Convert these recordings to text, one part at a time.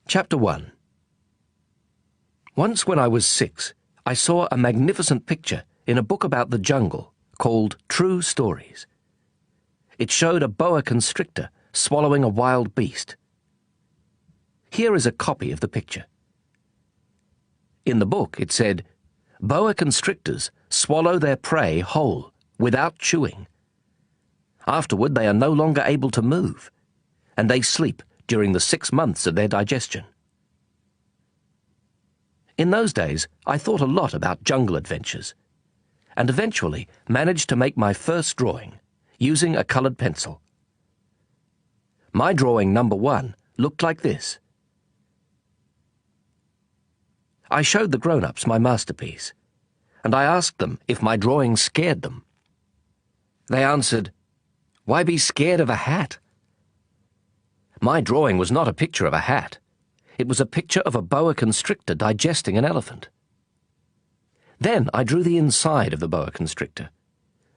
Chapter 1. Once when I was 6, I saw a magnificent picture in a book about the jungle called True Stories. It showed a boa constrictor swallowing a wild beast. Here is a copy of the picture. In the book it said, "Boa constrictors swallow their prey whole, without chewing. Afterward they are no longer able to move, and they sleep during the 6 months of their digestion." In those days, I thought a lot about jungle adventures, and eventually managed to make my first drawing, using a coloured pencil. My drawing number 1 looked like this. I showed the grown-ups my masterpiece, and I asked them if my drawing scared them. They answered, "Why be scared of a hat?" My drawing was not a picture of a hat. It was a picture of a boa constrictor digesting an elephant. Then I drew the inside of the boa constrictor,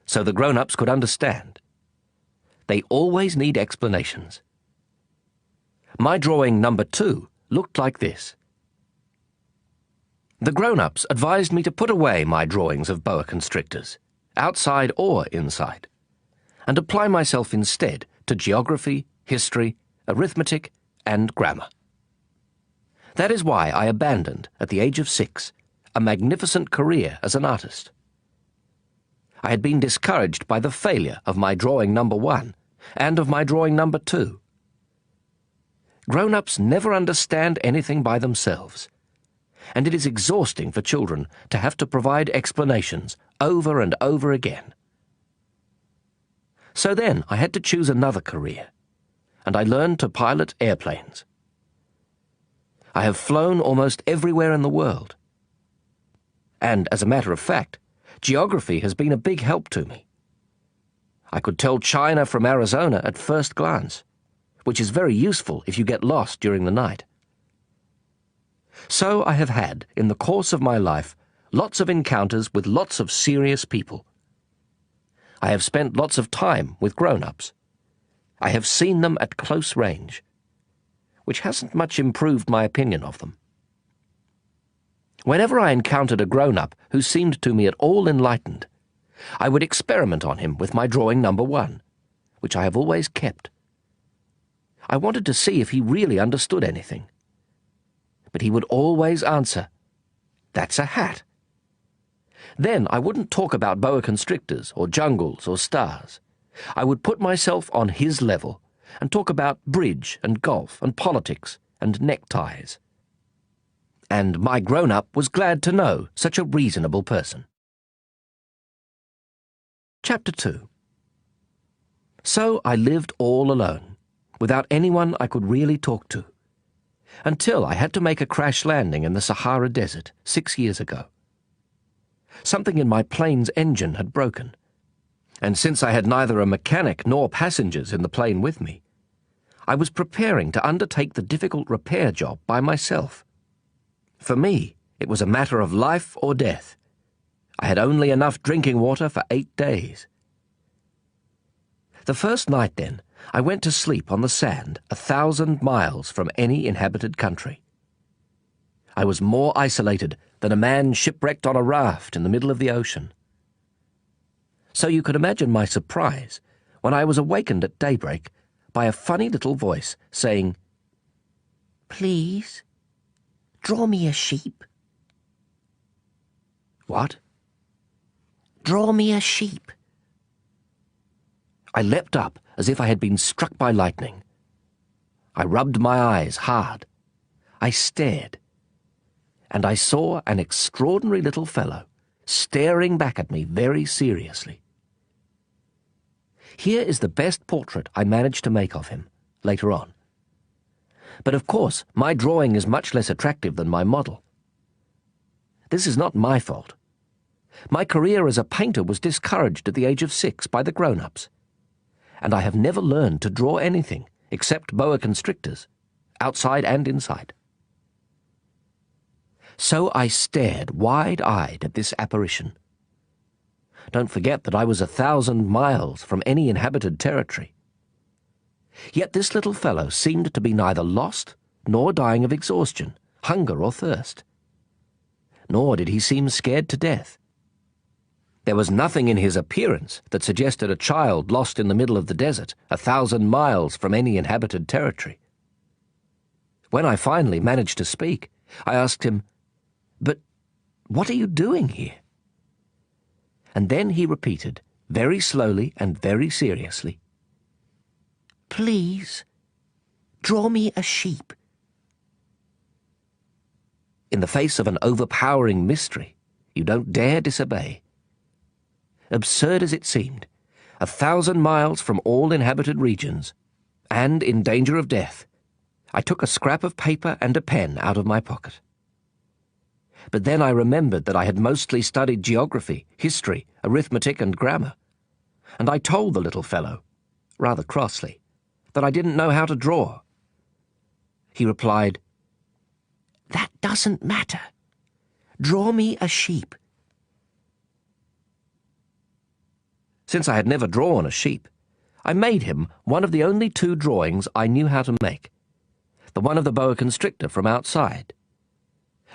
so the grown-ups could understand. They always need explanations. My drawing number 2 looked like this. The grown-ups advised me to put away my drawings of boa constrictors, outside or inside, and apply myself instead to geography, history, arithmetic, and grammar. That is why I abandoned, at the age of 6, a magnificent career as an artist. I had been discouraged by the failure of my drawing number 1 and of my drawing number 2. Grown-ups never understand anything by themselves, and it is exhausting for children to have to provide explanations over and over again. So then I had to choose another career, and I learned to pilot airplanes. I have flown almost everywhere in the world. And, as a matter of fact, geography has been a big help to me. I could tell China from Arizona at first glance, which is very useful if you get lost during the night. So I have had, in the course of my life, lots of encounters with lots of serious people. I have spent lots of time with grown-ups. I have seen them at close range, which hasn't much improved my opinion of them. Whenever I encountered a grown-up who seemed to me at all enlightened, I would experiment on him with my drawing number 1, which I have always kept. I wanted to see if he really understood anything. But he would always answer, "That's a hat." Then I wouldn't talk about boa constrictors or jungles or stars. I would put myself on his level and talk about bridge and golf and politics and neckties. And my grown-up was glad to know such a reasonable person. Chapter 2. So I lived all alone, without anyone I could really talk to, until I had to make a crash landing in the Sahara Desert 6 years ago. Something in my plane's engine had broken, and since I had neither a mechanic nor passengers in the plane with me, I was preparing to undertake the difficult repair job by myself. For me, it was a matter of life or death. I had only enough drinking water for 8 days. The first night, then, I went to sleep on the sand 1,000 miles from any inhabited country. I was more isolated than a man shipwrecked on a raft in the middle of the ocean. So you could imagine my surprise when I was awakened at daybreak by a funny little voice saying, "Please, draw me a sheep." What? "Draw me a sheep." I leapt up as if I had been struck by lightning. I rubbed my eyes hard. I stared, and I saw an extraordinary little fellow staring back at me very seriously. Here is the best portrait I managed to make of him, later on. But of course, my drawing is much less attractive than my model. This is not my fault. My career as a painter was discouraged at the age of 6 by the grown-ups, and I have never learned to draw anything except boa constrictors, outside and inside. So I stared wide-eyed at this apparition. Don't forget that I was 1,000 miles from any inhabited territory. Yet this little fellow seemed to be neither lost nor dying of exhaustion, hunger or thirst. Nor did he seem scared to death. There was nothing in his appearance that suggested a child lost in the middle of the desert, 1,000 miles from any inhabited territory. When I finally managed to speak, I asked him, "But what are you doing here?" And then he repeated, very slowly and very seriously, "Please, draw me a sheep." In the face of an overpowering mystery, you don't dare disobey. Absurd as it seemed, 1,000 miles from all inhabited regions, and in danger of death, I took a scrap of paper and a pen out of my pocket. But then I remembered that I had mostly studied geography, history, arithmetic, and grammar, and I told the little fellow, rather crossly, that I didn't know how to draw. He replied, "That doesn't matter. Draw me a sheep." Since I had never drawn a sheep, I made him one of the only 2 drawings I knew how to make, the one of the boa constrictor from outside.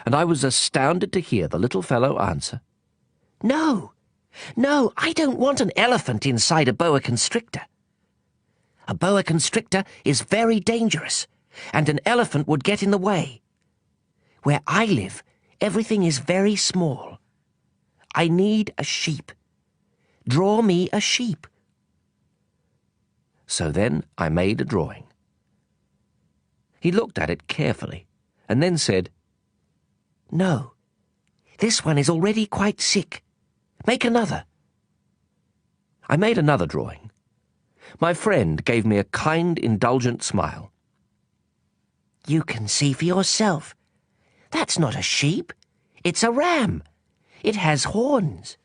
And I was astounded to hear the little fellow answer, "No, I don't want an elephant inside a boa constrictor. A boa constrictor is very dangerous, and an elephant would get in the way. Where I live, everything is very small. I need a sheep. Draw me a sheep." So then I made a drawing. He looked at it carefully, and then said, "No, this one is already quite sick. Make another." I made another drawing. My friend gave me a kind, indulgent smile. "You can see for yourself. That's not a sheep. It's a ram. It has horns."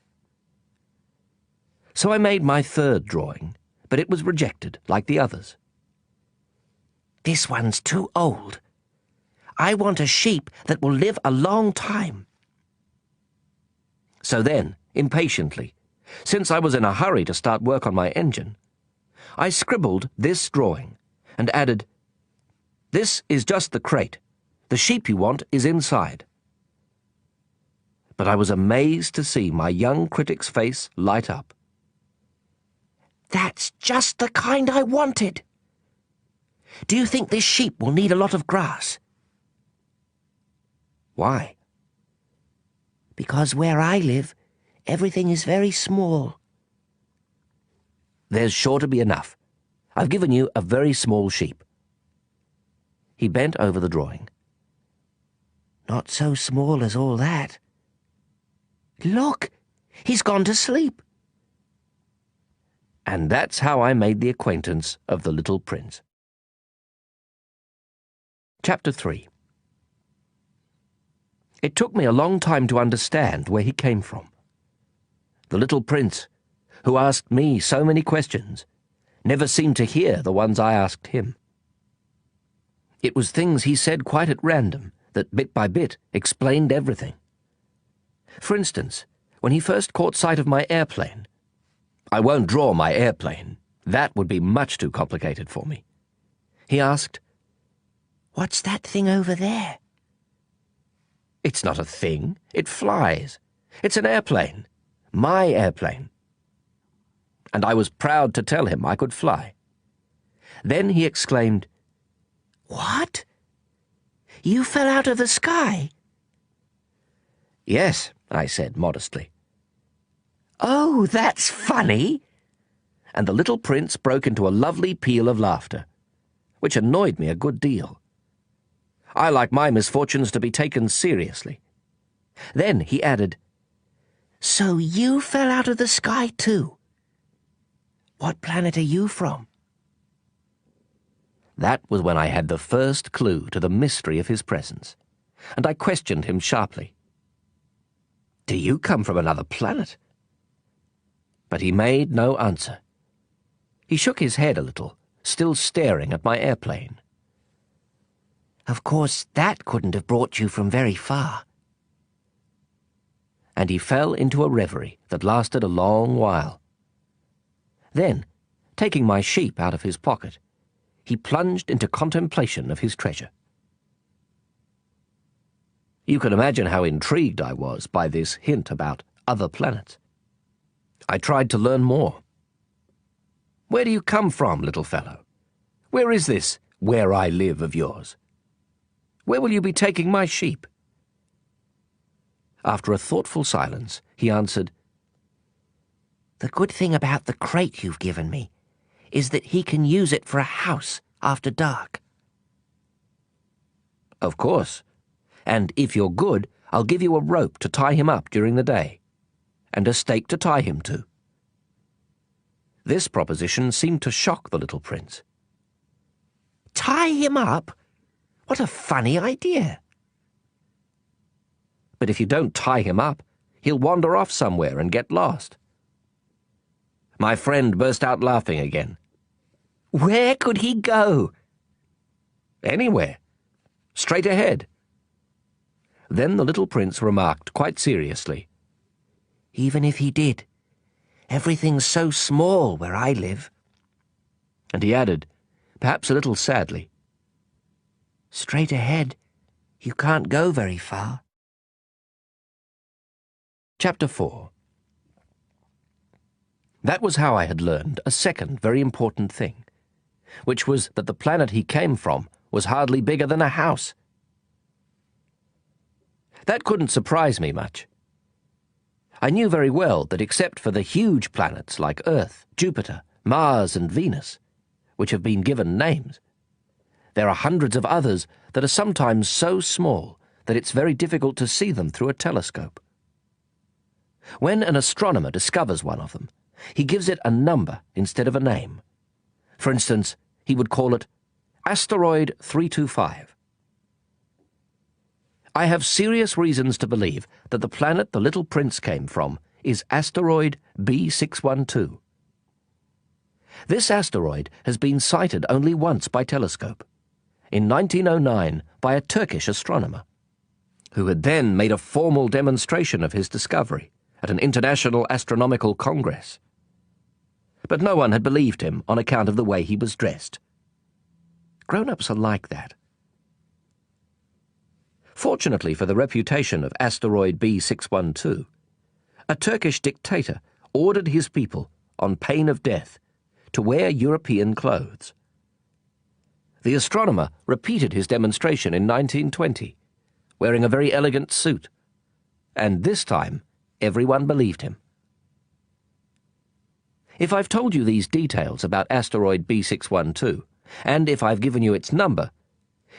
So I made my 3rd drawing, but it was rejected, like the others. "This one's too old. I want a sheep that will live a long time." So then, impatiently, since I was in a hurry to start work on my engine, I scribbled this drawing and added, "This is just the crate. The sheep you want is inside." But I was amazed to see my young critic's face light up. "That's just the kind I wanted. Do you think this sheep will need a lot of grass?" "Why?" "Because where I live, everything is very small." "There's sure to be enough. I've given you a very small sheep." He bent over the drawing. "Not so small as all that. Look, he's gone to sleep." And that's how I made the acquaintance of the little prince. Chapter 3. It took me a long time to understand where he came from. The little prince, who asked me so many questions, never seemed to hear the ones I asked him. It was things he said quite at random that, bit by bit, explained everything. For instance, when he first caught sight of my airplane, I won't draw my airplane. That would be much too complicated for me. He asked, "What's that thing over there?" "It's not a thing. It flies. It's an airplane. My airplane." And I was proud to tell him I could fly. Then he exclaimed, "What? You fell out of the sky?" "Yes," I said modestly. "Oh, that's funny!" And the little prince broke into a lovely peal of laughter, which annoyed me a good deal. I like my misfortunes to be taken seriously. Then he added, "So you fell out of the sky too? What planet are you from?" That was when I had the first clue to the mystery of his presence, and I questioned him sharply. "Do you come from another planet?" But he made no answer. He shook his head a little, still staring at my airplane. "Of course, that couldn't have brought you from very far." And he fell into a reverie that lasted a long while. Then, taking my sheep out of his pocket, he plunged into contemplation of his treasure. You can imagine how intrigued I was by this hint about other planets. I tried to learn more. Where do you come from, little fellow? Where is this where I live of yours? Where will you be taking my sheep? After a thoughtful silence, he answered, "The good thing about the crate you've given me is that he can use it for a house after dark." "Of course. And if you're good, I'll give you a rope to tie him up during the day, and a stake to tie him to." This proposition seemed to shock the little prince. "Tie him up? What a funny idea." "But if you don't tie him up, he'll wander off somewhere and get lost." My friend burst out laughing again. "Where could he go?" "Anywhere. Straight ahead." Then the little prince remarked quite seriously, "Even if he did, everything's so small where I live." And he added, perhaps a little sadly, "Straight ahead, you can't go very far." Chapter 4. That was how I had learned a second very important thing, which was that the planet he came from was hardly bigger than a house. That couldn't surprise me much. I knew very well that except for the huge planets like Earth, Jupiter, Mars, and Venus, which have been given names, there are hundreds of others that are sometimes so small that it's very difficult to see them through a telescope. When an astronomer discovers one of them, he gives it a number instead of a name. For instance, he would call it Asteroid 325. I have serious reasons to believe that the planet the little prince came from is asteroid B612. This asteroid has been sighted only once by telescope, in 1909 by a Turkish astronomer, who had then made a formal demonstration of his discovery at an international astronomical congress. But no one had believed him on account of the way he was dressed. Grown-ups are like that. Fortunately for the reputation of asteroid B612, a Turkish dictator ordered his people, on pain of death, to wear European clothes. The astronomer repeated his demonstration in 1920, wearing a very elegant suit, and this time everyone believed him. If I've told you these details about asteroid B612, and if I've given you its number,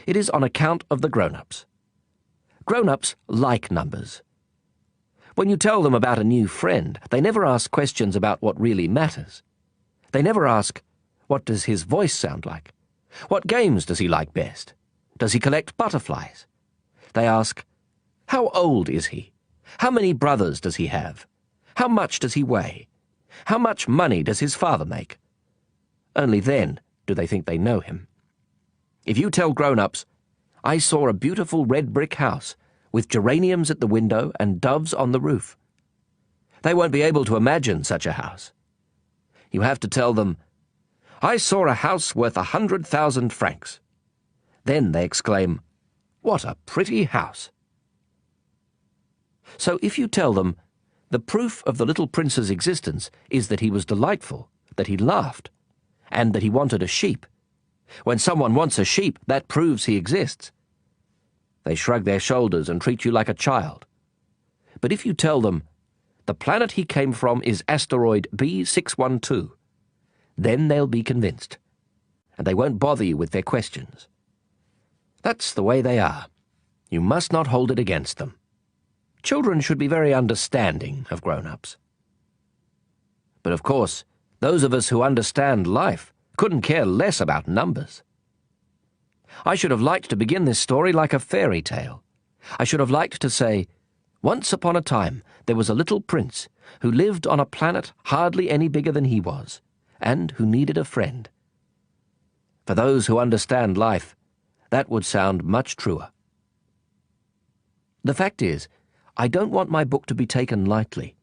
it is on account of the grown-ups. Grown-ups like numbers. When you tell them about a new friend, they never ask questions about what really matters. They never ask, what does his voice sound like? What games does he like best? Does he collect butterflies? They ask, how old is he? How many brothers does he have? How much does he weigh? How much money does his father make? Only then do they think they know him. If you tell grown-ups, I saw a beautiful red brick house with geraniums at the window and doves on the roof, they won't be able to imagine such a house. You have to tell them, I saw a house worth 100,000 francs. Then they exclaim, what a pretty house. So if you tell them, the proof of the little prince's existence is that he was delightful, that he laughed, and that he wanted a sheep. When someone wants a sheep, that proves he exists. They shrug their shoulders and treat you like a child. But if you tell them, the planet he came from is asteroid B612, then they'll be convinced, and they won't bother you with their questions. That's the way they are. You must not hold it against them. Children should be very understanding of grown-ups. But of course, those of us who understand life couldn't care less about numbers. I should have liked to begin this story like a fairy tale. I should have liked to say, once upon a time there was a little prince who lived on a planet hardly any bigger than he was, and who needed a friend. For those who understand life, that would sound much truer. The fact is, I don't want my book to be taken lightly.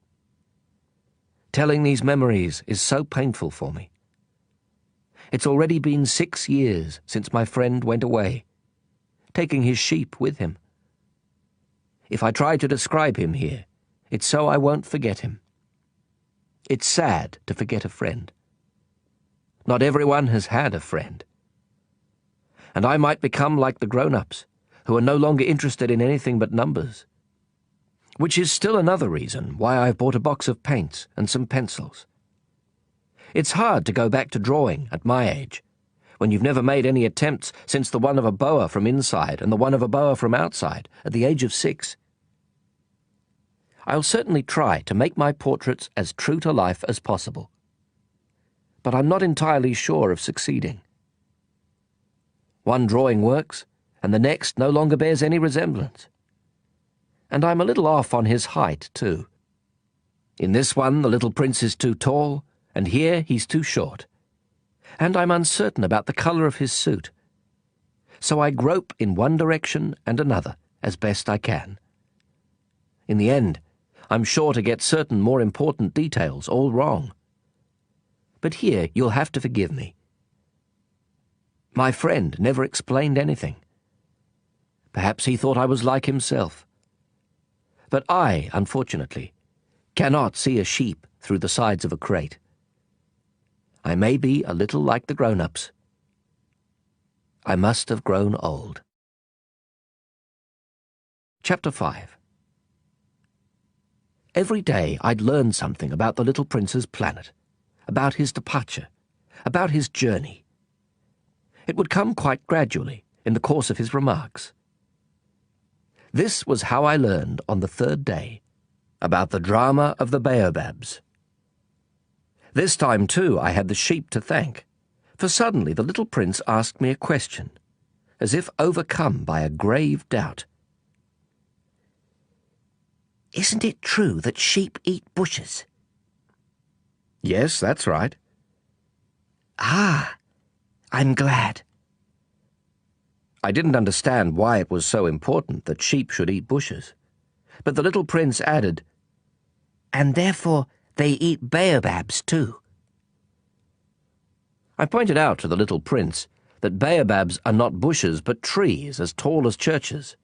Telling these memories is so painful for me. It's already been 6 years since my friend went away, taking his sheep with him. If I try to describe him here, it's so I won't forget him. It's sad to forget a friend. Not everyone has had a friend. And I might become like the grown-ups, who are no longer interested in anything but numbers. Which is still another reason why I've bought a box of paints and some pencils. It's hard to go back to drawing at my age, when you've never made any attempts since the one of a boa from inside and the one of a boa from outside at the age of 6. I'll certainly try to make my portraits as true to life as possible. But I'm not entirely sure of succeeding. One drawing works, and the next no longer bears any resemblance. And I'm a little off on his height, too. In this one, the little prince is too tall, and here he's too short. And I'm uncertain about the colour of his suit. So I grope in one direction and another as best I can. In the end, I'm sure to get certain more important details all wrong. But here you'll have to forgive me. My friend never explained anything. Perhaps he thought I was like himself. But I, unfortunately, cannot see a sheep through the sides of a crate. I may be a little like the grown-ups. I must have grown old. Chapter 5. Every day I'd learn something about the little prince's planet, about his departure, about his journey. It would come quite gradually in the course of his remarks. This was how I learned on the 3rd day about the drama of the baobabs. This time, too, I had the sheep to thank, for suddenly the little prince asked me a question, as if overcome by a grave doubt. Isn't it true that sheep eat bushes? Yes, that's right. Ah, I'm glad. I didn't understand why it was so important that sheep should eat bushes, but the little prince added, And therefore they eat baobabs too. I pointed out to the little prince that baobabs are not bushes but trees as tall as churches,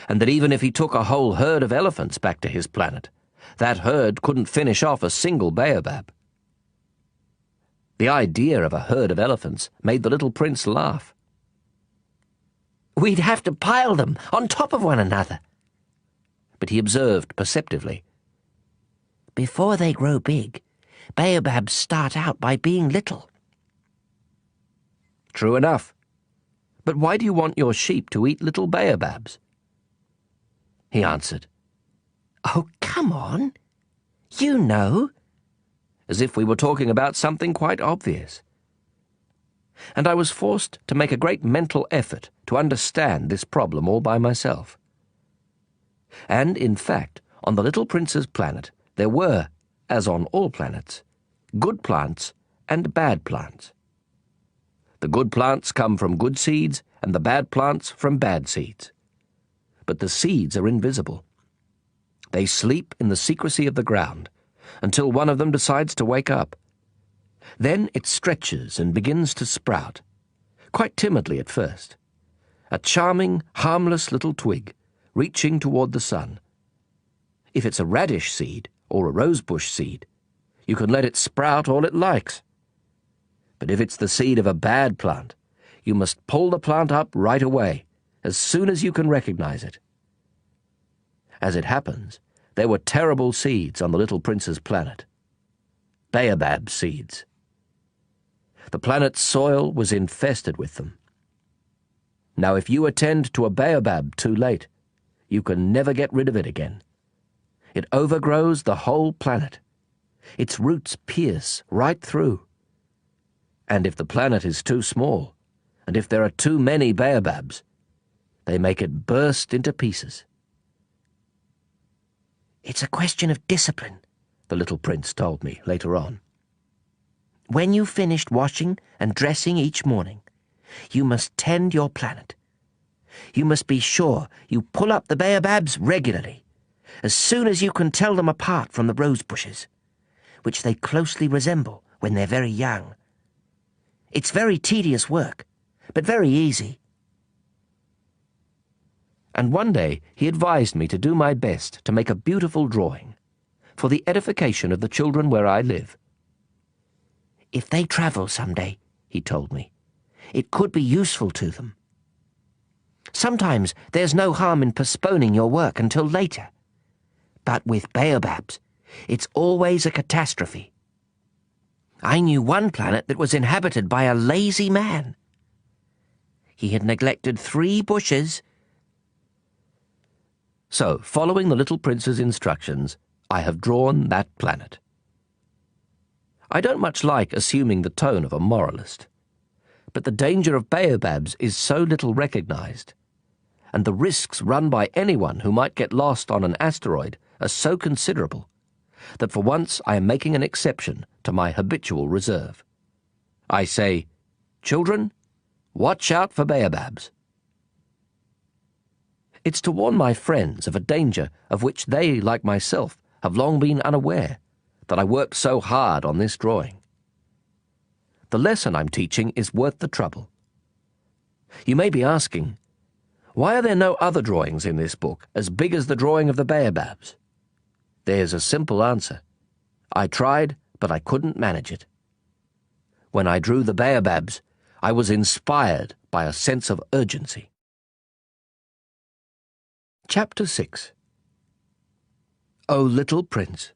and that even if he took a whole herd of elephants back to his planet, that herd couldn't finish off a single baobab. The idea of a herd of elephants made the little prince laugh. We'd have to pile them on top of one another. But he observed perceptively. Before they grow big, baobabs start out by being little. True enough. But why do you want your sheep to eat little baobabs? He answered. Oh, come on. You know. As if we were talking about something quite obvious. And I was forced to make a great mental effort to understand this problem all by myself. And, in fact, on the little prince's planet, there were, as on all planets, good plants and bad plants. The good plants come from good seeds and the bad plants from bad seeds. But the seeds are invisible. They sleep in the secrecy of the ground until one of them decides to wake up. Then it stretches and begins to sprout, quite timidly at first, a charming, harmless little twig reaching toward the sun. If it's a radish seed or a rosebush seed, you can let it sprout all it likes. But if it's the seed of a bad plant, you must pull the plant up right away, as soon as you can recognize it. As it happens, there were terrible seeds on the little prince's planet. Baobab seeds. The planet's soil was infested with them. Now, if you attend to a baobab too late, you can never get rid of it again. It overgrows the whole planet. Its roots pierce right through. And if the planet is too small, and if there are too many baobabs, they make it burst into pieces. It's a question of discipline, the little prince told me later on. When you've finished washing and dressing each morning, you must tend your planet. You must be sure you pull up the baobabs regularly, as soon as you can tell them apart from the rose bushes, which they closely resemble when they're very young. It's very tedious work, but very easy. And one day he advised me to do my best to make a beautiful drawing for the edification of the children where I live. If they travel someday, he told me, it could be useful to them. Sometimes there's no harm in postponing your work until later. But with baobabs, it's always a catastrophe. I knew one planet that was inhabited by a lazy man. He had neglected 3 bushes. So, following the little prince's instructions, I have drawn that planet. I don't much like assuming the tone of a moralist, but the danger of baobabs is so little recognized, and the risks run by anyone who might get lost on an asteroid are so considerable, that for once I am making an exception to my habitual reserve. I say, children, watch out for baobabs. It's to warn my friends of a danger of which they, like myself, have long been unaware, that I worked so hard on this drawing. The lesson I'm teaching is worth the trouble. You may be asking, why are there no other drawings in this book as big as the drawing of the baobabs? There's a simple answer. I tried, but I couldn't manage it. When I drew the baobabs, I was inspired by a sense of urgency. Chapter 6. O Little Prince,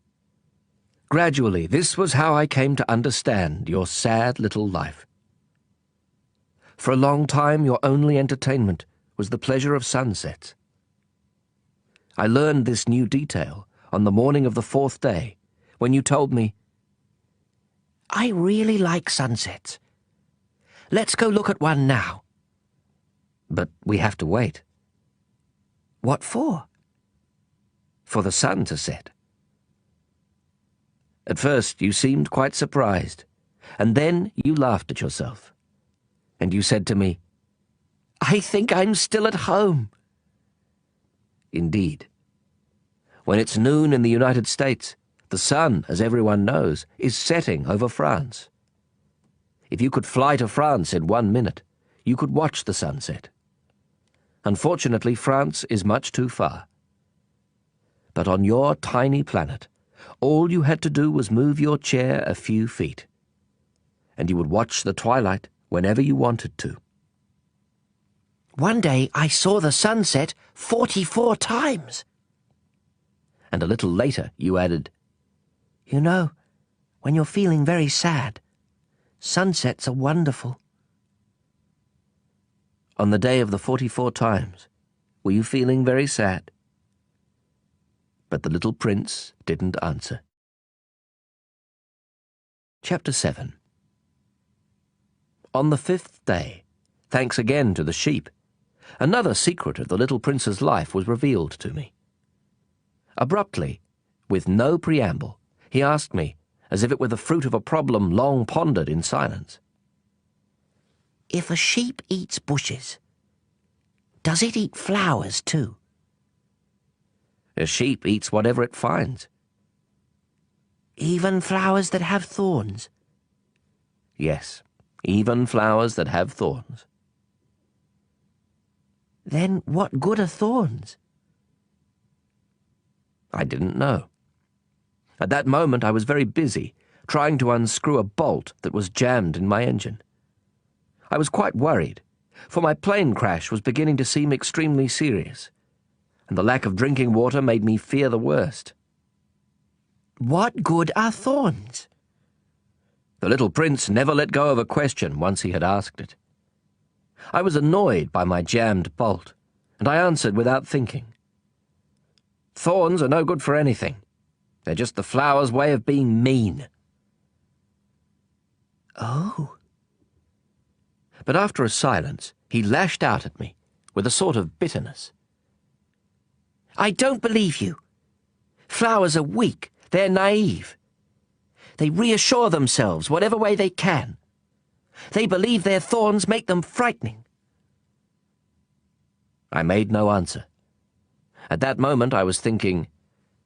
gradually this was how I came to understand your sad little life. For a long time your only entertainment was the pleasure of sunsets. I learned this new detail on the morning of the 4th day, when you told me, I really like sunsets. Let's go look at one now. But we have to wait. What for? For the sun to set. At first you seemed quite surprised, and then you laughed at yourself, and you said to me, I think I'm still at home. Indeed. When it's noon in the United States, the sun, as everyone knows, is setting over France. If you could fly to France in 1 minute, you could watch the sunset. Unfortunately, France is much too far. But on your tiny planet, all you had to do was move your chair a few feet, and you would watch the twilight whenever you wanted to. One day I saw the sunset 44 times. And a little later you added, You know, when you're feeling very sad, sunsets are wonderful. On the day of the 44 times, were you feeling very sad? But the little prince didn't answer. Chapter 7. On the 5th day, thanks again to the sheep, another secret of the little prince's life was revealed to me. Abruptly, with no preamble, he asked me, as if it were the fruit of a problem long pondered in silence. If a sheep eats bushes, does it eat flowers too? A sheep eats whatever it finds. Even flowers that have thorns? Yes, even flowers that have thorns. Then what good are thorns? I didn't know. At that moment I was very busy, trying to unscrew a bolt that was jammed in my engine. I was quite worried, for my plane crash was beginning to seem extremely serious, and the lack of drinking water made me fear the worst. What good are thorns? The little prince never let go of a question once he had asked it. I was annoyed by my jammed bolt, and I answered without thinking. Thorns are no good for anything. They're just the flower's way of being mean. Oh. But after a silence, he lashed out at me with a sort of bitterness. I don't believe you. Flowers are weak. They're naive. They reassure themselves whatever way they can. They believe their thorns make them frightening. I made no answer. At that moment I was thinking,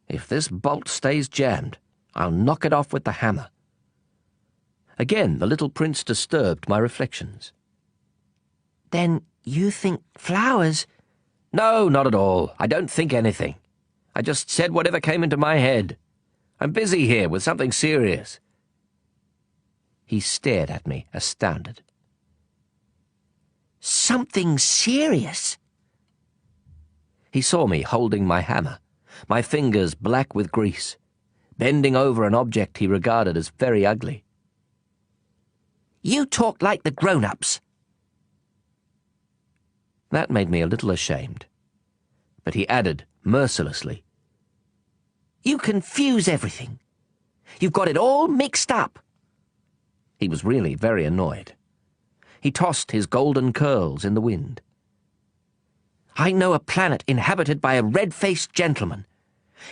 if this bolt stays jammed, I'll knock it off with the hammer. Again the little prince disturbed my reflections. Then you think flowers No, not at all. I don't think anything. I just said whatever came into my head. I'm busy here with something serious." He stared at me, astounded. "Something serious?" He saw me holding my hammer, my fingers black with grease, bending over an object he regarded as very ugly. "You talk like the grown-ups." That made me a little ashamed. But he added, mercilessly, "You confuse everything. You've got it all mixed up." He was really very annoyed. He tossed his golden curls in the wind. "I know a planet inhabited by a red-faced gentleman.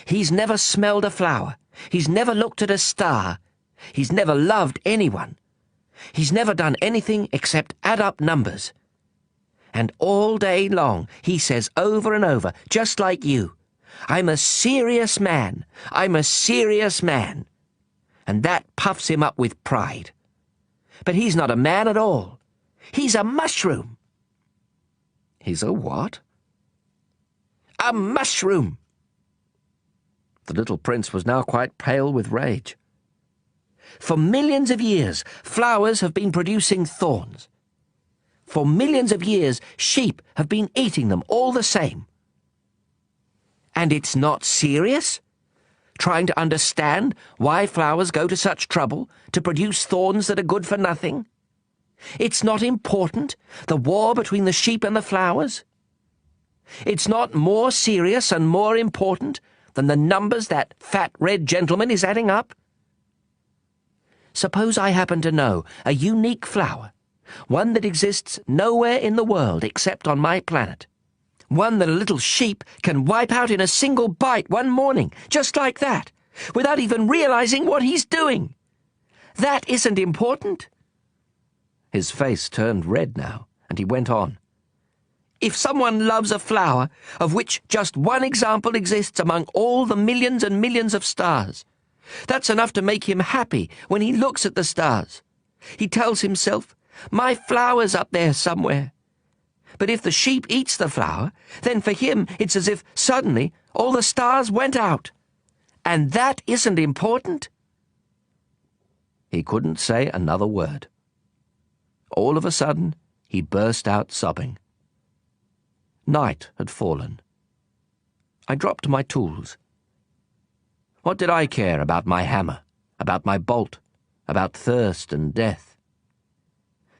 He's never smelled a flower. He's never looked at a star. He's never loved anyone. He's never done anything except add up numbers. And all day long he says over and over, just like you, 'I'm a serious man. I'm a serious man.' And that puffs him up with pride. But he's not a man at all. He's a mushroom." "He's a what?" "A mushroom." The little prince was now quite pale with rage. "For millions of years, flowers have been producing thorns. For millions of years, sheep have been eating them all the same. And it's not serious? Trying to understand why flowers go to such trouble to produce thorns that are good for nothing? It's not important, the war between the sheep and the flowers? It's not more serious and more important than the numbers that fat red gentleman is adding up? Suppose I happen to know a unique flower, one that exists nowhere in the world except on my planet, one that a little sheep can wipe out in a single bite one morning, just like that, without even realizing what he's doing. That isn't important." His face turned red now, and he went on. "If someone loves a flower, of which just one example exists among all the millions and millions of stars, that's enough to make him happy when he looks at the stars. He tells himself, 'My flower's up there somewhere.' But if the sheep eats the flower, then for him it's as if suddenly all the stars went out. And that isn't important." He couldn't say another word. All of a sudden, he burst out sobbing. Night had fallen. I dropped my tools. What did I care about my hammer, about my bolt, about thirst and death?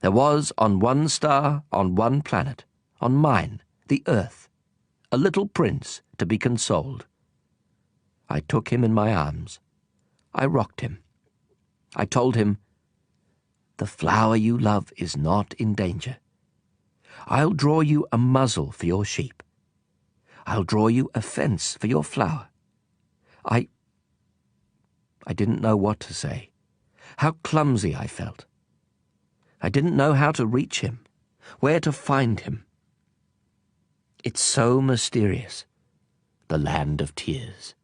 There was on one star, on one planet, on mine, the Earth, a little prince to be consoled. I took him in my arms. I rocked him. I told him, "The flower you love is not in danger. I'll draw you a muzzle for your sheep. I'll draw you a fence for your flower." I didn't know what to say. How clumsy I felt. I didn't know how to reach him, where to find him. It's so mysterious, the land of tears.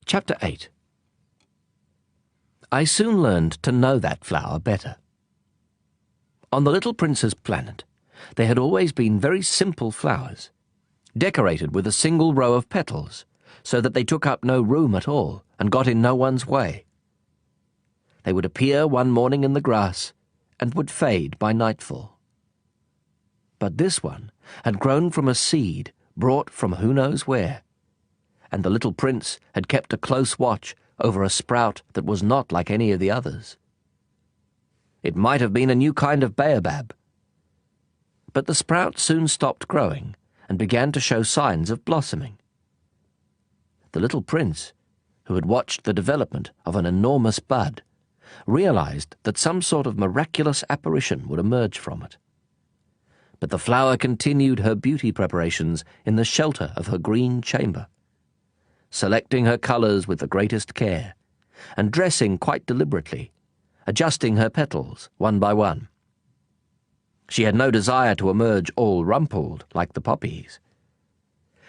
Chapter 8. I soon learned to know that flower better. On the little prince's planet, there had always been very simple flowers, decorated with a single row of petals, so that they took up no room at all and got in no one's way. They would appear one morning in the grass and would fade by nightfall. But this one had grown from a seed brought from who knows where, and the little prince had kept a close watch over a sprout that was not like any of the others. It might have been a new kind of baobab. But the sprout soon stopped growing and began to show signs of blossoming. The little prince, who had watched the development of an enormous bud, realized that some sort of miraculous apparition would emerge from it. But the flower continued her beauty preparations in the shelter of her green chamber, selecting her colors with the greatest care, and dressing quite deliberately, adjusting her petals one by one. She had no desire to emerge all rumpled like the poppies.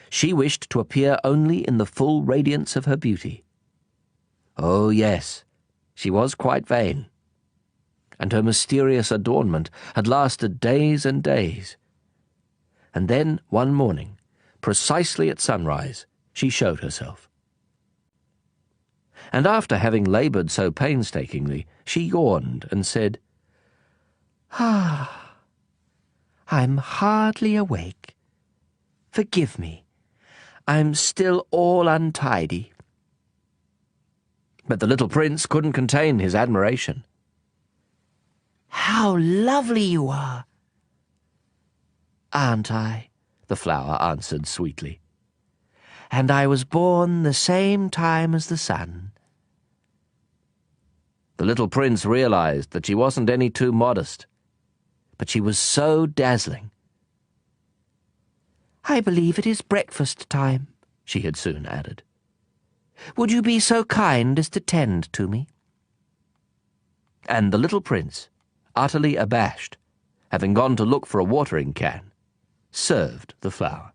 She wished to appear only in the full radiance of her beauty. Oh yes, she was quite vain. and her mysterious adornment had lasted days and days. And then, one morning, precisely at sunrise, she showed herself. And after having laboured so painstakingly, she yawned and said, "Ah, I'm hardly awake. Forgive me. I'm still all untidy." But the little prince couldn't contain his admiration. "How lovely you are!" "Aren't I?" the flower answered sweetly. "And I was born the same time as the sun." The little prince realized that she wasn't any too modest, but she was so dazzling. "I believe it is breakfast time," she had soon added. "Would you be so kind as to tend to me?" And the little prince, utterly abashed, having gone to look for a watering can, served the flower.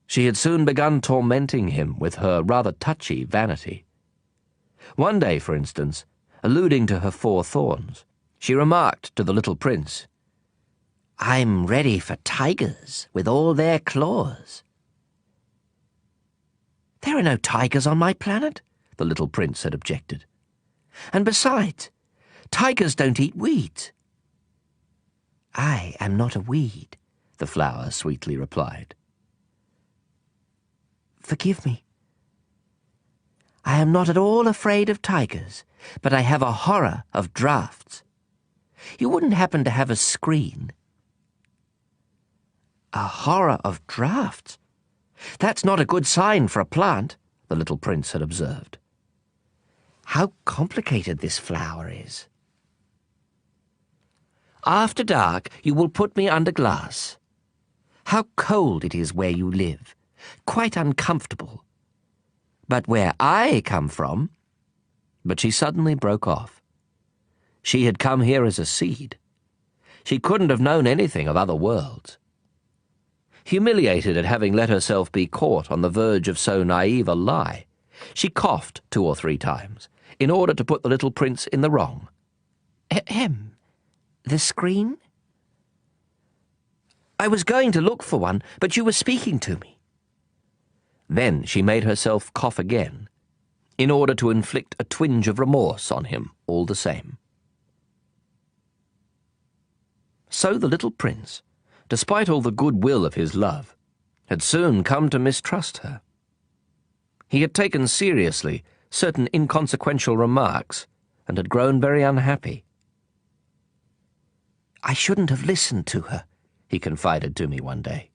She had soon begun tormenting him with her rather touchy vanity. One day, for instance, alluding to her 4 thorns, she remarked to the little prince, "I'm ready for tigers with all their claws." "There are no tigers on my planet," the little prince had objected. "And besides, tigers don't eat weeds." "I am not a weed," the flower sweetly replied. "Forgive me. I am not at all afraid of tigers, but I have a horror of draughts. You wouldn't happen to have a screen?" "A horror of draughts? That's not a good sign for a plant," the little prince had observed. "How complicated this flower is. After dark you will put me under glass. How cold it is where you live. Quite uncomfortable. But where I come from—" But she suddenly broke off. She had come here as a seed. She couldn't have known anything of other worlds. Humiliated at having let herself be caught on the verge of so naive a lie, she coughed 2 or 3 times, in order to put the little prince in the wrong. "Ahem. The screen? I was going to look for one, but you were speaking to me." Then she made herself cough again, in order to inflict a twinge of remorse on him all the same. So the little prince, despite all the goodwill of his love, had soon come to mistrust her. He had taken seriously certain inconsequential remarks and had grown very unhappy. "I shouldn't have listened to her," he confided to me one day.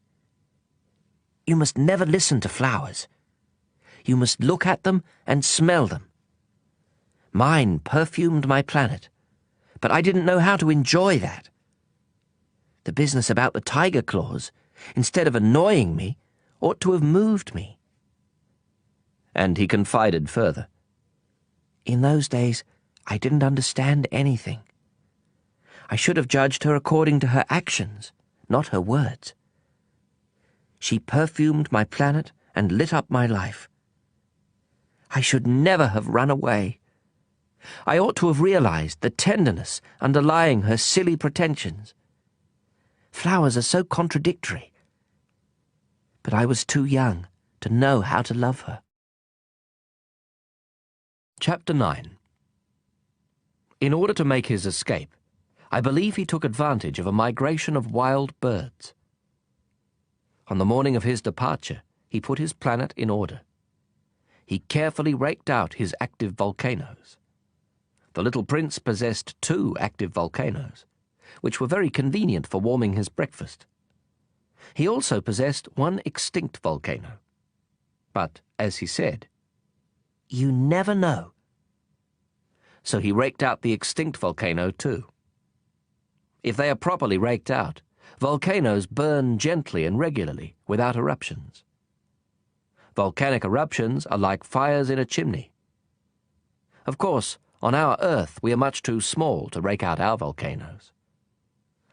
"You must never listen to flowers. You must look at them and smell them. Mine perfumed my planet, but I didn't know how to enjoy that. The business about the tiger claws, instead of annoying me, ought to have moved me." And he confided further, "In those days, I didn't understand anything. I should have judged her according to her actions, not her words. She perfumed my planet and lit up my life. I should never have run away. I ought to have realized the tenderness underlying her silly pretensions. Flowers are so contradictory. But I was too young to know how to love her." Chapter 9. In order to make his escape, I believe he took advantage of a migration of wild birds. On the morning of his departure, he put his planet in order. He carefully raked out his active volcanoes. The little prince possessed 2 active volcanoes, which were very convenient for warming his breakfast. He also possessed 1 extinct volcano. But, as he said, "You never know." So he raked out the extinct volcano too. If they are properly raked out, volcanoes burn gently and regularly, without eruptions. Volcanic eruptions are like fires in a chimney. Of course, on our Earth we are much too small to rake out our volcanoes.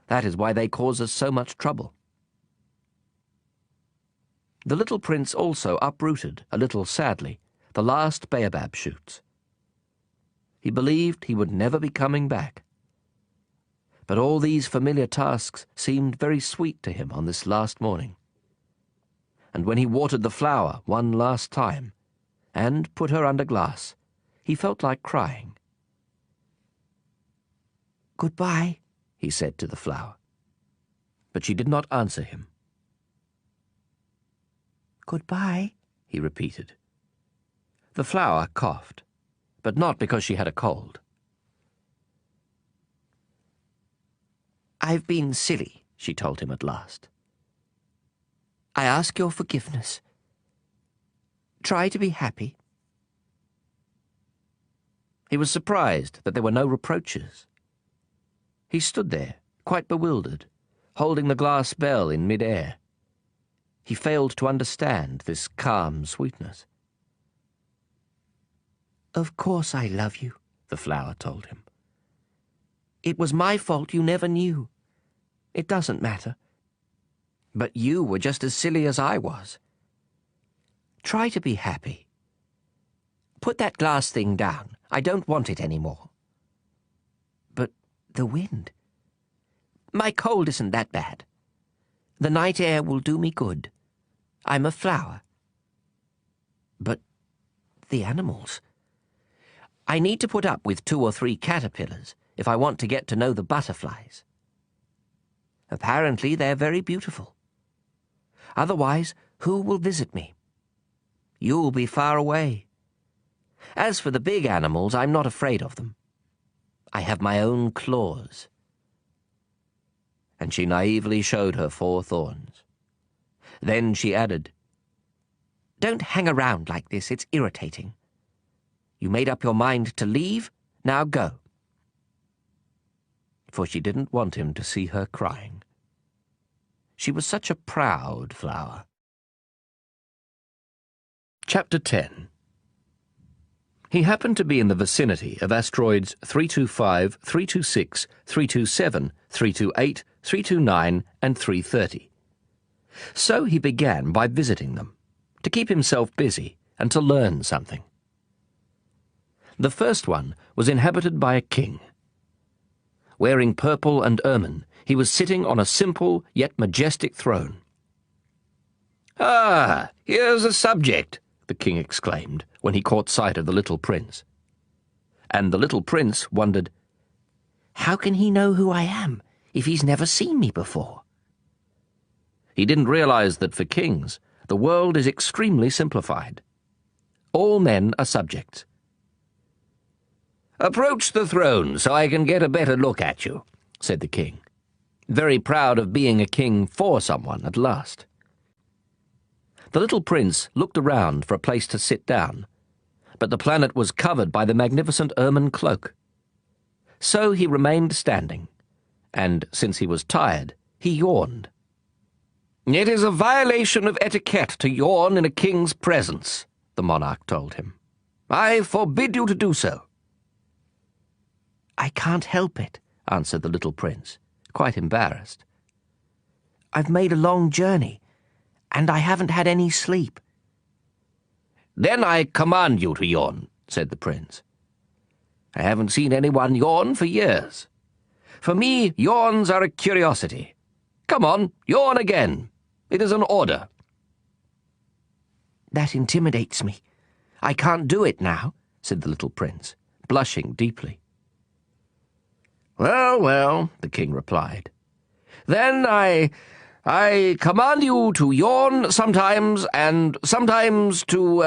That is why they cause us so much trouble. The little prince also uprooted, a little sadly, the last baobab shoots. He believed he would never be coming back. But all these familiar tasks seemed very sweet to him on this last morning. And when he watered the flower one last time, and put her under glass, he felt like crying. "Goodbye," he said to the flower. But she did not answer him. "Goodbye," he repeated. The flower coughed, but not because she had a cold. "I've been silly," she told him at last. "I ask your forgiveness. Try to be happy." He was surprised that there were no reproaches. He stood there, quite bewildered, holding the glass bell in mid-air. He failed to understand this calm sweetness. "Of course I love you," the flower told him. "It was my fault you never knew. It doesn't matter. But you were just as silly as I was. Try to be happy. Put that glass thing down. I don't want it anymore." "But the wind. My cold isn't that bad. The night air will do me good. I'm a flower." "But the animals. I need to put up with 2 or 3 caterpillars if I want to get to know the butterflies. Apparently they're very beautiful. Otherwise, who will visit me? You'll be far away. As for the big animals, I'm not afraid of them. I have my own claws." And she naively showed her 4 thorns. Then she added, "Don't hang around like this, it's irritating. You made up your mind to leave, now go." For she didn't want him to see her crying. She was such a proud flower. Chapter 10. He happened to be in the vicinity of asteroids 325, 326, 327, 328, 329, and 330. So he began by visiting them, to keep himself busy and to learn something. The first one was inhabited by a king. Wearing purple and ermine, he was sitting on a simple yet majestic throne. "Ah, here's a subject," the king exclaimed when he caught sight of the little prince. And the little prince wondered, "How can he know who I am if he's never seen me before?" He didn't realize that for kings, the world is extremely simplified. All men are subjects. "Approach the throne so I can get a better look at you," said the king, very proud of being a king for someone at last. The little prince looked around for a place to sit down, but the planet was covered by the magnificent ermine cloak. So he remained standing, and since he was tired, he yawned. "It is a violation of etiquette to yawn in a king's presence," the monarch told him. "I forbid you to do so." "I can't help it," answered the little prince, quite embarrassed. "I've made a long journey, and I haven't had any sleep." "Then I command you to yawn," said the prince. "I haven't seen anyone yawn for years. For me, yawns are a curiosity. Come on, yawn again. It is an order." "That intimidates me. I can't do it now," said the little prince, blushing deeply. "Well, well," the king replied. "Then I command you to yawn sometimes, and sometimes to,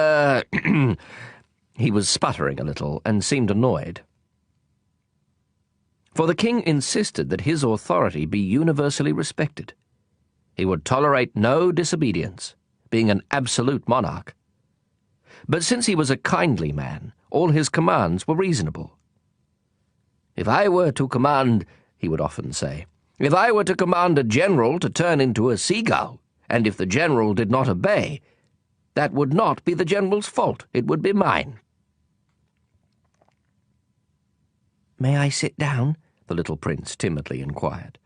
He was sputtering a little and seemed annoyed. For the king insisted that his authority be universally respected. He would tolerate no disobedience, being an absolute monarch. But since he was a kindly man, all his commands were reasonable. "If I were to command," he would often say, "if I were to command a general to turn into a seagull, and if the general did not obey, that would not be the general's fault, it would be mine." "May I sit down?" the little prince timidly inquired.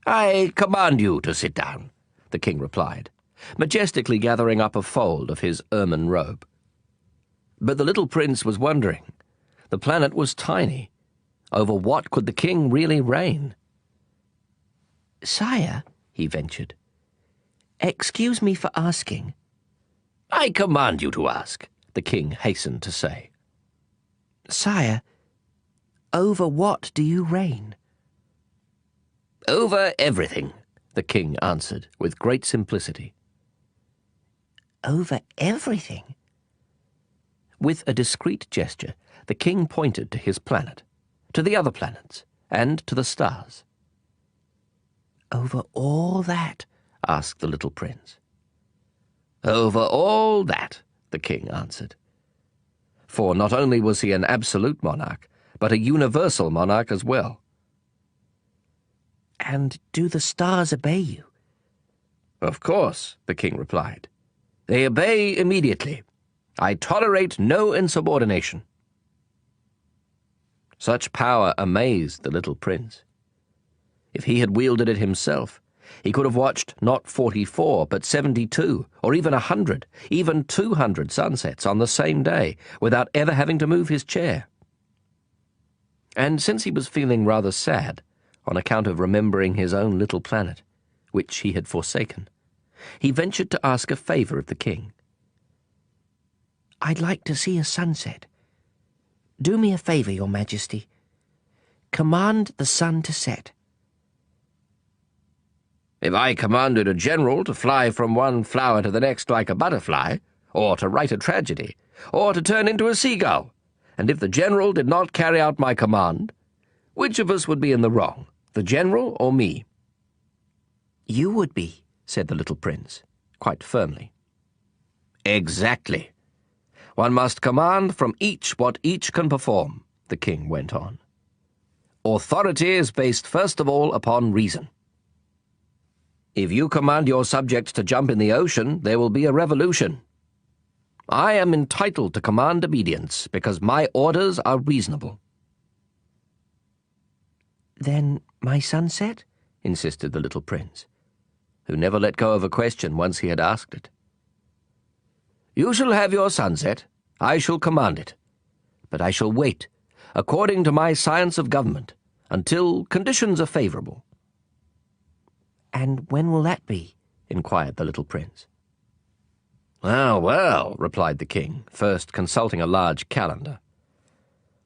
"I command you to sit down," the king replied, majestically gathering up a fold of his ermine robe. But the little prince was wondering, The planet was tiny. Over what could the king really reign? "Sire," he ventured, "excuse me for asking." "I command you to ask," the king hastened to say. "Sire, over what do you reign?" "Over everything," the king answered with great simplicity. "Over everything?" With a discreet gesture, the king pointed to his planet, to the other planets, and to the stars. "Over all that?" asked the little prince. "Over all that," the king answered. For not only was he an absolute monarch, but a universal monarch as well. "And do the stars obey you?" "Of course," the king replied. "They obey immediately. I tolerate no insubordination." Such power amazed the little prince. If he had wielded it himself, he could have watched not 44, but 72, or even 100, even 200 sunsets on the same day, without ever having to move his chair. And since he was feeling rather sad, on account of remembering his own little planet, which he had forsaken, he ventured to ask a favor of the king. "I'd like to see a sunset. Do me a favor, Your Majesty. Command the sun to set." "If I commanded a general to fly from one flower to the next like a butterfly, or to write a tragedy, or to turn into a seagull, and if the general did not carry out my command, which of us would be in the wrong, the general or me?" "You would be," said the little prince, quite firmly. "Exactly. One must command from each what each can perform," the king went on. "Authority is based first of all upon reason. If you command your subjects to jump in the ocean, there will be a revolution. I am entitled to command obedience because my orders are reasonable." "Then my sunset?" insisted the little prince, who never let go of a question once he had asked it. "You shall have your sunset. I shall command it. But I shall wait, according to my science of government, until conditions are favorable." "And when will that be?" inquired the little prince. "Well, well," replied the king, first consulting a large calendar.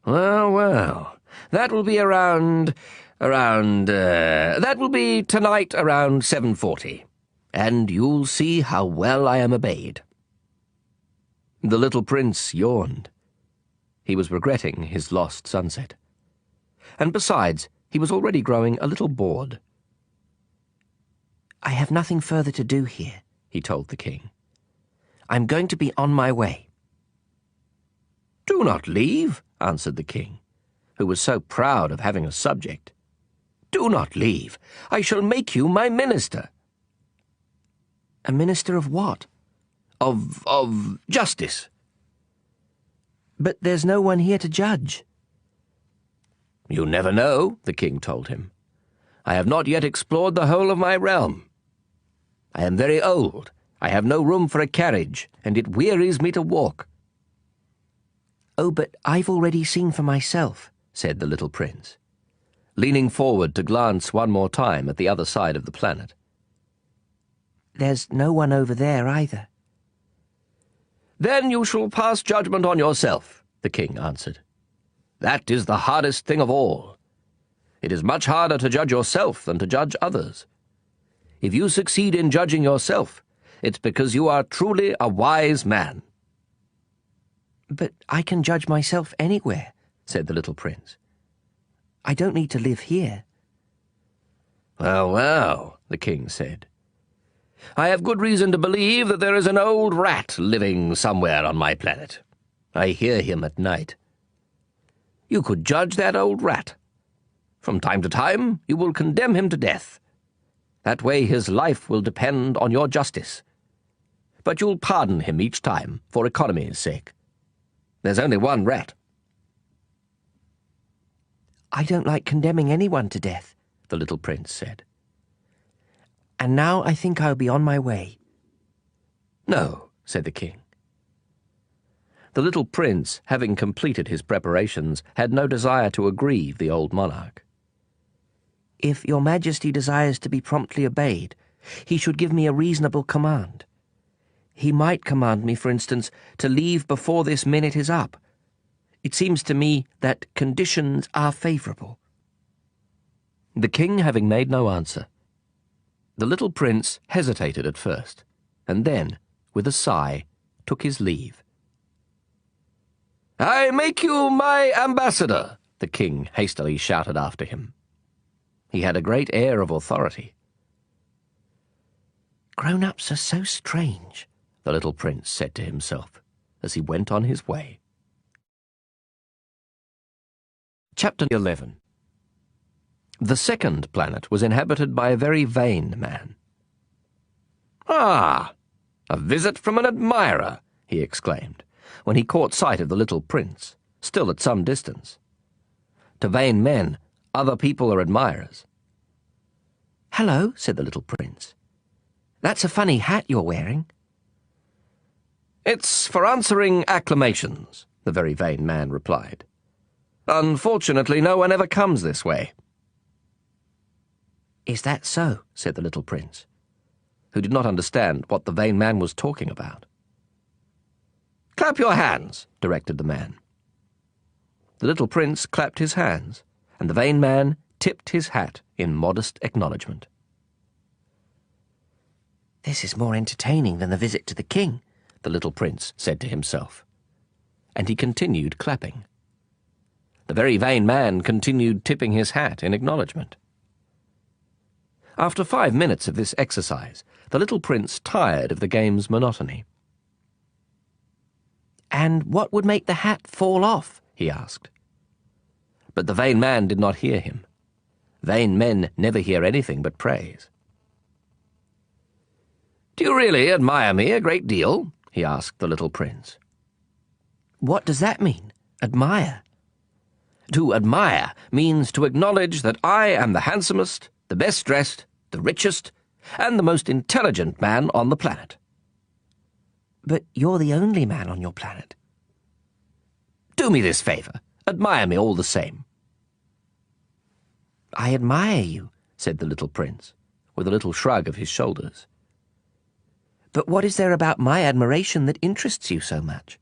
Well, that will be that will be tonight around 7:40, and you'll see how well I am obeyed." The little prince yawned. He was regretting his lost sunset. And besides, he was already growing a little bored. "I have nothing further to do here," he told the king. "I'm going to be on my way." "Do not leave," answered the king, who was so proud of having a subject. "Do not leave. I shall make you my minister." "A minister of what?" Of justice." "But there's no one here to judge." "You never know," the king told him. "I have not yet explored the whole of my realm. I am very old. I have no room for a carriage, and it wearies me to walk." "Oh, but I've already seen for myself," said the little prince, leaning forward to glance one more time at the other side of the planet. "There's no one over there either." "Then you shall pass judgment on yourself," the king answered. "That is the hardest thing of all. It is much harder to judge yourself than to judge others. If you succeed in judging yourself, it's because you are truly a wise man." "But I can judge myself anywhere," said the little prince. "I don't need to live here." Well, the king said. "I have good reason to believe that there is an old rat living somewhere on my planet. I hear him at night. You could judge that old rat. From time to time, you will condemn him to death. That way his life will depend on your justice. But you'll pardon him each time, for economy's sake. There's only one rat." "I don't like condemning anyone to death," the little prince said. "And now I think I'll be on my way." "No," said the king. The little prince, having completed his preparations, had no desire to aggrieve the old monarch. "If your Majesty desires to be promptly obeyed, he should give me a reasonable command. He might command me, for instance, to leave before this minute is up. It seems to me that conditions are favourable." The king having made no answer, the little prince hesitated at first, and then, with a sigh, took his leave. "I make you my ambassador," the king hastily shouted after him. He had a great air of authority. "Grown-ups are so strange," the little prince said to himself as he went on his way. Chapter 11. The second planet was inhabited by a very vain man. "Ah, a visit from an admirer," he exclaimed, when he caught sight of the little prince, still at some distance. To vain men, other people are admirers. "Hello," said the little prince. "That's a funny hat you're wearing." "It's for answering acclamations," the very vain man replied. "Unfortunately, no one ever comes this way." "Is that so?" said the little prince, who did not understand what the vain man was talking about. "Clap your hands," directed the man. The little prince clapped his hands, and the vain man tipped his hat in modest acknowledgement. "This is more entertaining than the visit to the king," the little prince said to himself, and he continued clapping. The very vain man continued tipping his hat in acknowledgement. After 5 minutes of this exercise, the little prince tired of the game's monotony. "And what would make the hat fall off?" he asked. But the vain man did not hear him. Vain men never hear anything but praise. "Do you really admire me a great deal?" he asked the little prince. "What does that mean, admire?" To admire means to acknowledge that I am the handsomest, the best dressed, the richest, and the most intelligent man on the planet. "But you're the only man on your planet." "Do me this favour. Admire me all the same." "I admire you," said the little prince, with a little shrug of his shoulders. "But what is there about my admiration that interests you so much?"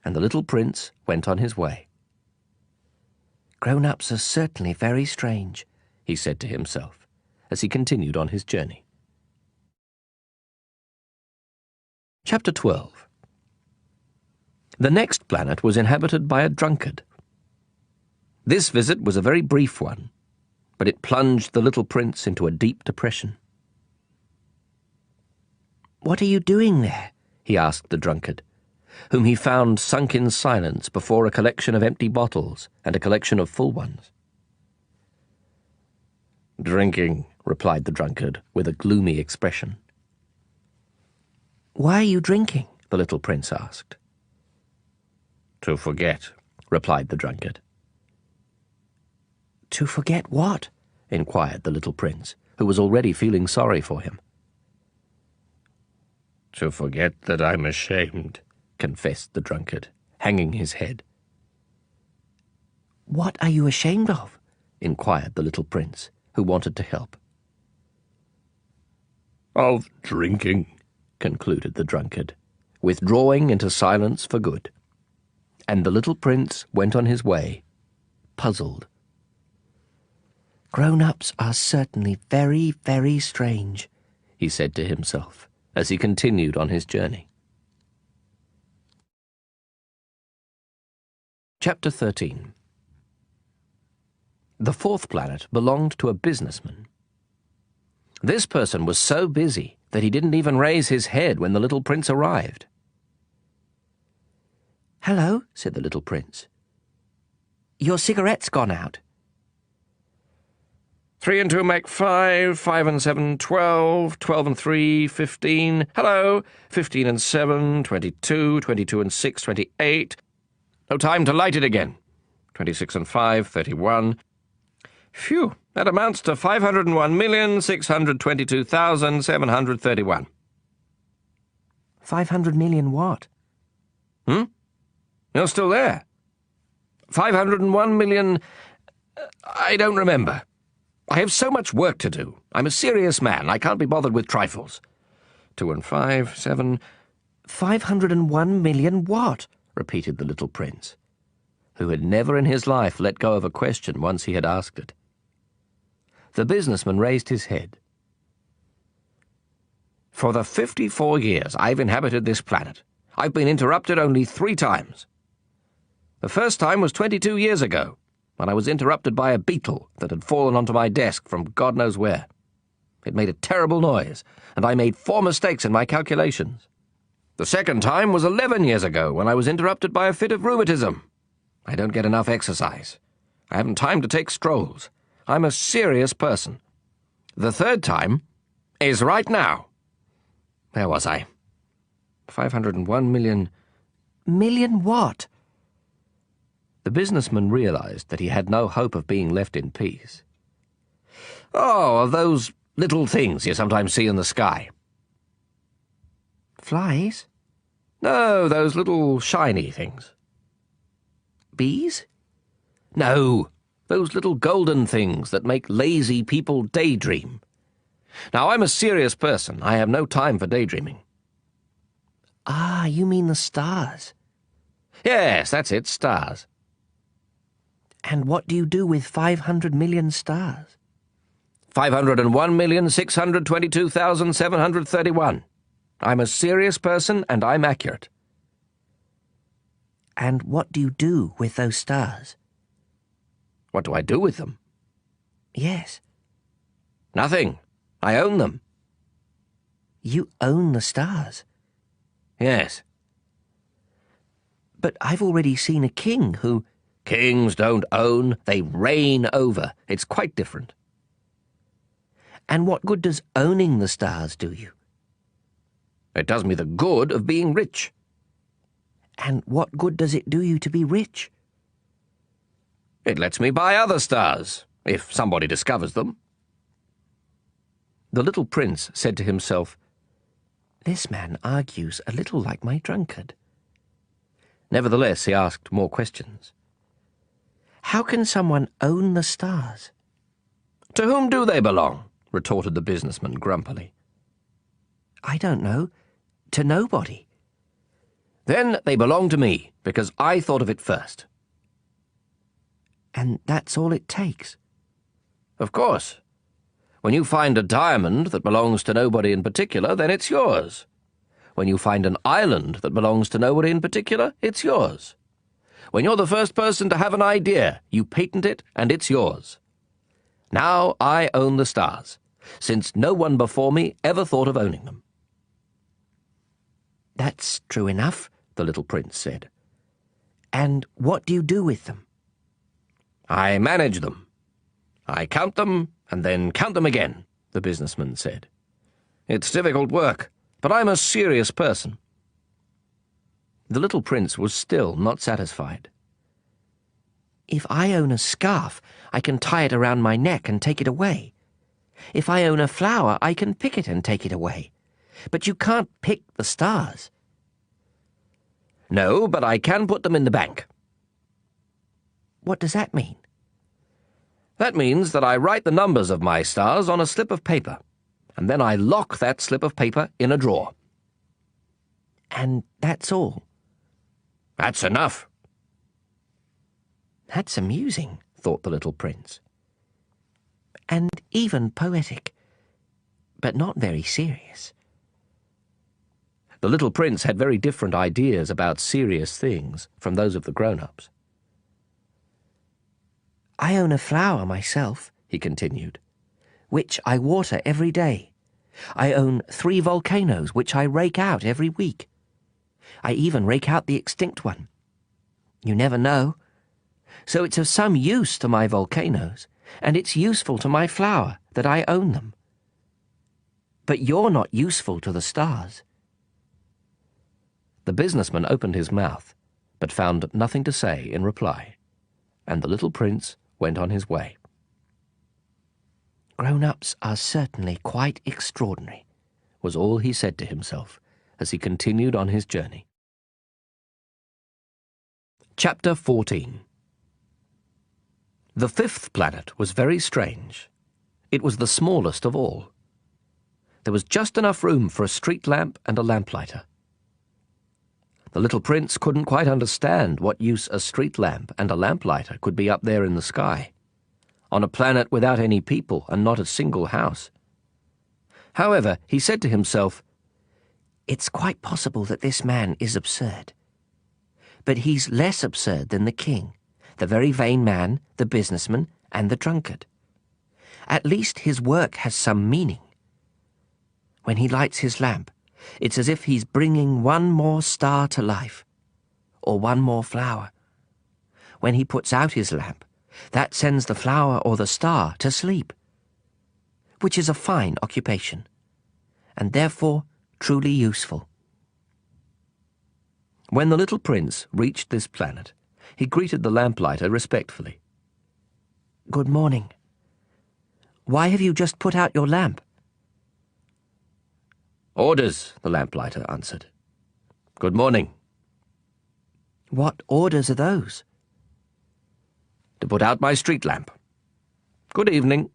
And the little prince went on his way. "Grown-ups are certainly very strange," he said to himself, as he continued on his journey. Chapter 12. The next planet was inhabited by a drunkard. This visit was a very brief one, but it plunged the little prince into a deep depression. "What are you doing there?" he asked the drunkard, whom he found sunk in silence before a collection of empty bottles and a collection of full ones. "Drinking," replied the drunkard, with a gloomy expression. "Why are you drinking?" the little prince asked. "To forget," replied the drunkard. "To forget what?" inquired the little prince, who was already feeling sorry for him. "To forget that I'm ashamed," confessed the drunkard, hanging his head. "What are you ashamed of?" inquired the little prince, who wanted to help. "Of drinking," concluded the drunkard, withdrawing into silence for good. And the little prince went on his way, puzzled. "Grown-ups are certainly very, very strange," he said to himself, as he continued on his journey. Chapter 13. The fourth planet belonged to a businessman. This person was so busy that he didn't even raise his head when the little prince arrived. "Hello," said the little prince. "Your cigarette's gone out." 3 and 2 make 5, 5 and 7, 12, 12 and 3, 15. Hello, 15 and 7, 22, 22 and 6, 28. No time to light it again. 26 and 5, 31. Phew, that amounts to 501,622,731. 500 million what? You're still there? 501 million... I don't remember. I have so much work to do. I'm a serious man. I can't be bothered with trifles. 2 and 5, 7... 501 million what? Repeated the little prince, who had never in his life let go of a question once he had asked it. The businessman raised his head. For the 54 years I've inhabited this planet, I've been interrupted only 3 times. The first time was 22 years ago, when I was interrupted by a beetle that had fallen onto my desk from God knows where. It made a terrible noise, and I made 4 mistakes in my calculations. The second time was 11 years ago, when I was interrupted by a fit of rheumatism. I don't get enough exercise. I haven't time to take strolls. I'm a serious person. The third time is right now. Where was I? 501 million... Million what? The businessman realized that he had no hope of being left in peace. Oh, those little things you sometimes see in the sky. Flies? No, those little shiny things. Bees? No, those little golden things that make lazy people daydream. Now, I'm a serious person. I have no time for daydreaming. Ah, you mean the stars? Yes, that's it, stars. And what do you do with 500 million stars? 501,622,731. I'm a serious person, and I'm accurate. And what do you do with those stars? What do I do with them? Yes. Nothing. I own them. You own the stars? Yes. But I've already seen a king who... Kings don't own, they reign over. It's quite different. And what good does owning the stars do you? It does me the good of being rich. And what good does it do you to be rich? It lets me buy other stars, if somebody discovers them. The little prince said to himself, This man argues a little like my drunkard. Nevertheless, he asked more questions. How can someone own the stars? To whom do they belong? Retorted the businessman grumpily. I don't know. To nobody. Then they belong to me, because I thought of it first. And that's all it takes? Of course. When you find a diamond that belongs to nobody in particular, then it's yours. When you find an island that belongs to nobody in particular, it's yours. When you're the first person to have an idea, you patent it and it's yours. Now I own the stars, since no one before me ever thought of owning them. That's true enough, the little prince said. And what do you do with them? I manage them. I count them and then count them again, the businessman said. It's difficult work, but I'm a serious person. The little prince was still not satisfied. If I own a scarf, I can tie it around my neck and take it away. If I own a flower, I can pick it and take it away. But you can't pick the stars. No, but I can put them in the bank. What does that mean? That means that I write the numbers of my stars on a slip of paper, and then I lock that slip of paper in a drawer. And that's all? That's enough. That's amusing, thought the little prince. And even poetic, but not very serious. The little prince had very different ideas about serious things from those of the grown-ups. I own a flower myself, he continued, which I water every day. I own 3 volcanoes, which I rake out every week. I even rake out the extinct one. You never know. So it's of some use to my volcanoes, and it's useful to my flower that I own them. But you're not useful to the stars. The businessman opened his mouth, but found nothing to say in reply, and the little prince went on his way. Grown-ups are certainly quite extraordinary, was all he said to himself as he continued on his journey. Chapter 14. The fifth planet was very strange. It was the smallest of all. There was just enough room for a street lamp and a lamplighter. The little prince couldn't quite understand what use a street lamp and a lamplighter could be up there in the sky, on a planet without any people and not a single house. However, he said to himself, "It's quite possible that this man is absurd. But he's less absurd than the king, the very vain man, the businessman, and the drunkard. At least his work has some meaning. When he lights his lamp, it's as if he's bringing one more star to life, or one more flower. When he puts out his lamp, that sends the flower or the star to sleep, which is a fine occupation, and therefore truly useful." When the little prince reached this planet, he greeted the lamplighter respectfully. "Good morning. Why have you just put out your lamp?" "Orders," the lamplighter answered. "Good morning." "What orders are those?" "To put out my street lamp. Good evening."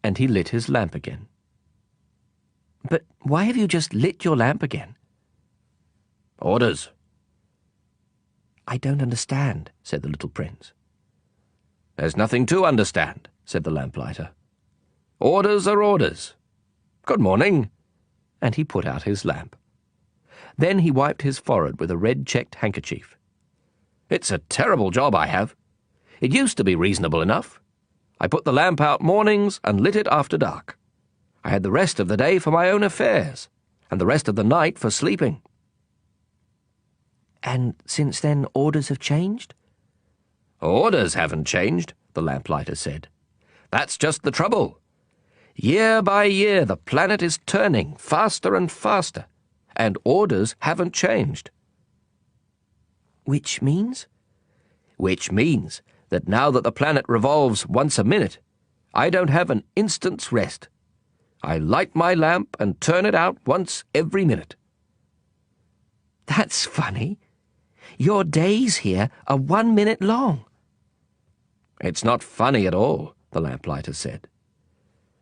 And he lit his lamp again. "But why have you just lit your lamp again?" "Orders." "I don't understand," said the little prince. "There's nothing to understand," said the lamplighter. "Orders are orders. Good morning." And he put out his lamp. Then he wiped his forehead with a red-checked handkerchief. "It's a terrible job I have. It used to be reasonable enough. I put the lamp out mornings and lit it after dark. I had the rest of the day for my own affairs, and the rest of the night for sleeping." "And since then orders have changed?" "Orders haven't changed," the lamplighter said. "That's just the trouble. Year by year the planet is turning faster and faster, and orders haven't changed." "Which means?" "Which means that now that the planet revolves once a minute, I don't have an instant's rest. I light my lamp and turn it out once every minute." "That's funny. Your days here are 1 minute long." "It's not funny at all," the lamplighter said.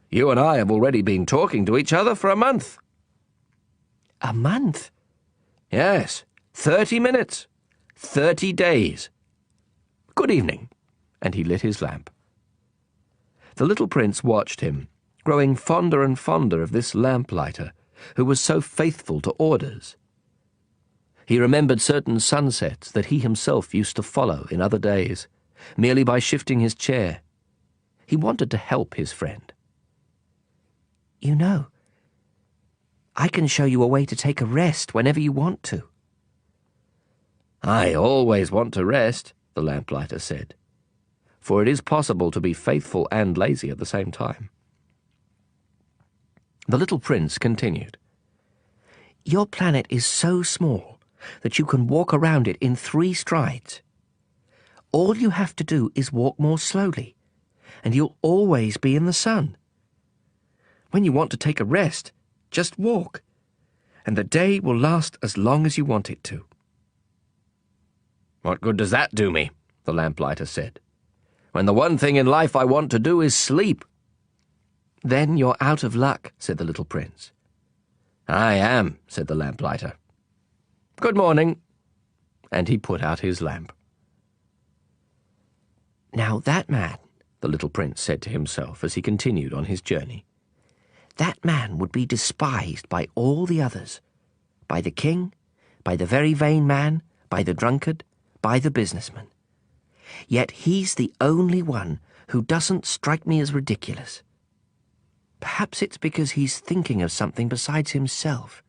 "You and I have already been talking to each other for a month." "A month?" "Yes, 30 minutes. 30 days. Good evening." And he lit his lamp. The little prince watched him, growing fonder and fonder of this lamplighter, who was so faithful to orders. He remembered certain sunsets that he himself used to follow in other days, merely by shifting his chair. He wanted to help his friend. "You know, I can show you a way to take a rest whenever you want to." "I always want to rest," the lamplighter said, "for it is possible to be faithful and lazy at the same time." The little prince continued. "Your planet is so small that you can walk around it in 3 strides. All you have to do is walk more slowly, and you'll always be in the sun. When you want to take a rest, just walk, and the day will last as long as you want it to." "What good does that do me?" the lamplighter said, "when the one thing in life I want to do is sleep?" "Then you're out of luck," said the little prince. "I am," said the lamplighter. "Good morning." And he put out his lamp. "Now that man," the little prince said to himself as he continued on his journey, "that man would be despised by all the others, by the king, by the very vain man, by the drunkard, by the businessman. Yet he's the only one who doesn't strike me as ridiculous. Perhaps it's because he's thinking of something besides himself."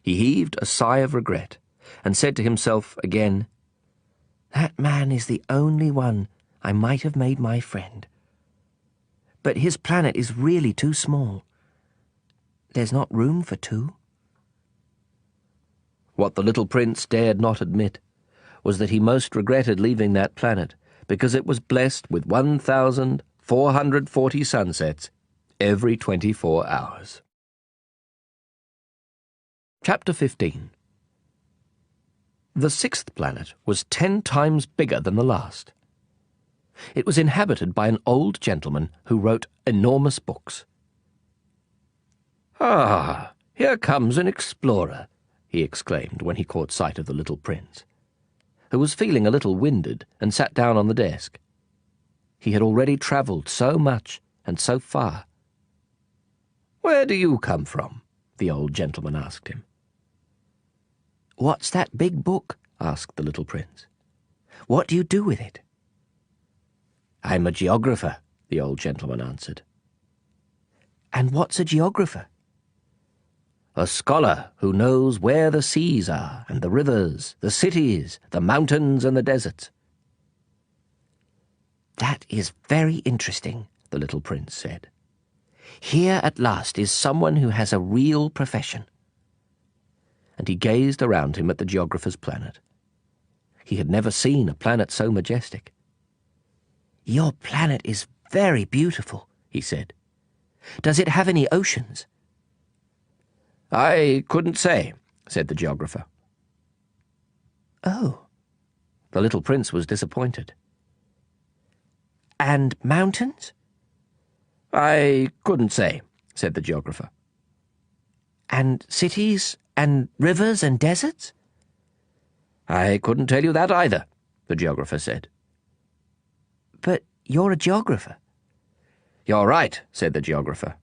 He heaved a sigh of regret and said to himself again, "That man is the only one I might have made my friend. But his planet is really too small. There's not room for 2. What the little prince dared not admit was that he most regretted leaving that planet because it was blessed with 1,440 sunsets every 24 hours. Chapter 15. The sixth planet was 10 times bigger than the last. It was inhabited by an old gentleman who wrote enormous books. "Ah, here comes an explorer," he exclaimed when he caught sight of the little prince, who was feeling a little winded and sat down on the desk. He had already travelled so much and so far. "Where do you come from?" the old gentleman asked him. "What's that big book?" asked the little prince. "What do you do with it?" "I'm a geographer," the old gentleman answered. "And what's a geographer?" "A scholar who knows where the seas are, and the rivers, the cities, the mountains and the deserts." "That is very interesting," the little prince said. "Here at last is someone who has a real profession." And he gazed around him at the geographer's planet. He had never seen a planet so majestic. "Your planet is very beautiful," he said. "Does it have any oceans?" "I couldn't say," said the geographer. "Oh." The little prince was disappointed. "And mountains?" "I couldn't say," said the geographer. "And cities and rivers and deserts?" "I couldn't tell you that either," the geographer said. "But you're a geographer." "You're right," said the geographer.